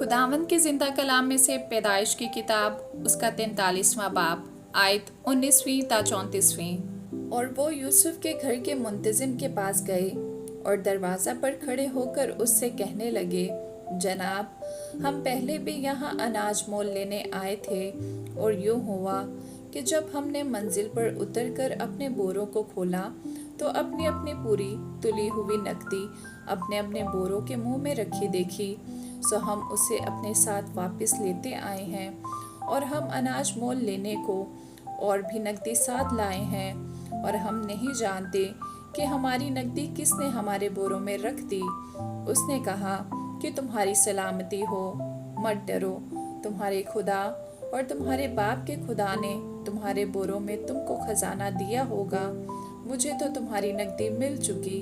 खुदावंद के ज़िंदा कलाम में से पैदाइश की किताब उसका 43वां बाब आयत 19वीं ता 34वीं। और वो यूसुफ के घर के मुंतजिम के पास गए और दरवाज़ा पर खड़े होकर उससे कहने लगे, जनाब, हम पहले भी यहाँ अनाज मोल लेने आए थे और यूँ हुआ कि जब हमने मंजिल पर उतरकर अपने बोरों को खोला तो अपनी अपनी पूरी तुली हुई नकदी अपने अपने बोरों के मुंह में रखी देखी, सो हम उसे अपने साथ वापस लेते आए हैं और हम अनाज मोल लेने को और भी नकदी साथ लाए हैं और हम नहीं जानते कि हमारी नकदी किसने हमारे बोरों में रख दी। उसने कहा कि तुम्हारी सलामती हो, मत डरो, तुम्हारे खुदा और तुम्हारे बाप के खुदा ने तुम्हारे बोरों में तुमको खजाना दिया होगा। मुझे तो तुम्हारी नकदी मिल चुकी।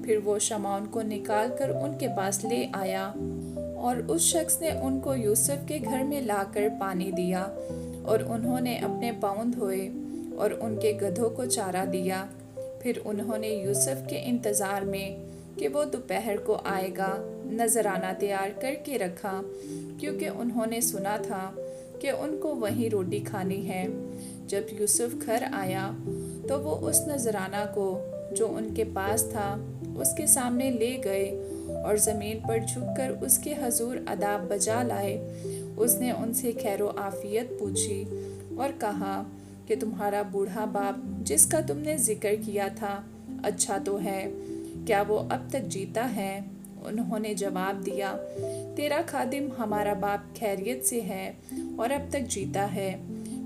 फिर वो शमौन को निकाल कर उनके पास ले आया और उस शख्स ने उनको यूसुफ के घर में लाकर पानी दिया और उन्होंने अपने पाँव धोए और उनके गधों को चारा दिया। फिर उन्होंने यूसुफ के इंतज़ार में कि वो दोपहर को आएगा नजराना तैयार करके रखा, क्योंकि उन्होंने सुना था कि उनको वहीं रोटी खानी है। जब यूसुफ घर आया तो वो उस नजराना को जो उनके पास था उसके सामने ले गए और ज़मीन पर झुककर उसके हजूर अदाब बजा लाए। उसने उनसे खैरो आफियत पूछी और कहा कि तुम्हारा बूढ़ा बाप जिसका तुमने जिक्र किया था अच्छा तो है, क्या वो अब तक जीता है? उन्होंने जवाब दिया, तेरा खादिम हमारा बाप खैरियत से है और अब तक जीता है।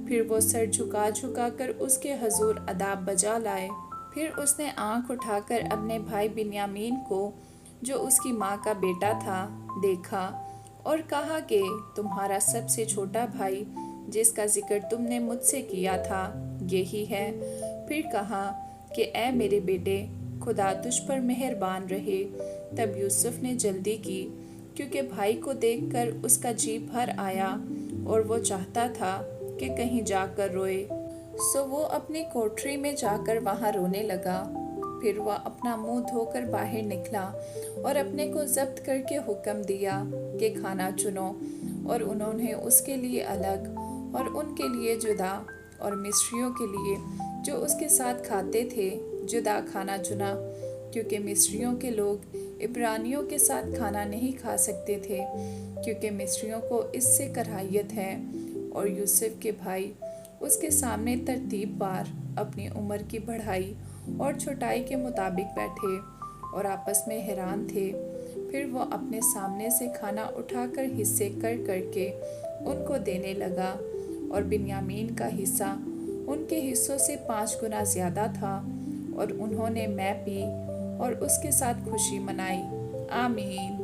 फिर वो सर झुका झुका कर उसके हजूर अदाब बजा लाए। फिर उसने आंख उठाकर अपने भाई बिन्यामीन को, जो उसकी माँ का बेटा था, देखा और कहा कि तुम्हारा सबसे छोटा भाई जिसका जिक्र तुमने मुझसे किया था यही है। फिर कहा कि ए मेरे बेटे, खुदा तुझ पर मेहरबान रहे। तब यूसुफ ने जल्दी की, क्योंकि भाई को देखकर उसका जी भर आया और वो चाहता था कि कहीं जाकर रोए। सो वो अपनी कोठरी में जाकर वहाँ रोने लगा। फिर वह अपना मुंह धोकर बाहर निकला और अपने को जब्त करके हुक्म दिया कि खाना चुनो, और उन्होंने उसके लिए अलग और उनके लिए जुदा और मिस्रियों के लिए जो उसके साथ खाते थे जुदा खाना चुना, क्योंकि मिस्रियों के लोग इब्रानियों के साथ खाना नहीं खा सकते थे, क्योंकि मिस्रियों को इससे कराहियत है। और यूसुफ के भाई उसके सामने तरतीब वार अपनी उम्र की बढ़ाई और छोटाई के मुताबिक बैठे और आपस में हैरान थे। फिर वो अपने सामने से खाना उठाकर हिस्से कर करके उनको देने लगा, और बिन्यामीन का हिस्सा उनके हिस्सों से 5 गुना ज़्यादा था, और उन्होंने मैं पी और उसके साथ खुशी मनाई। आमीन।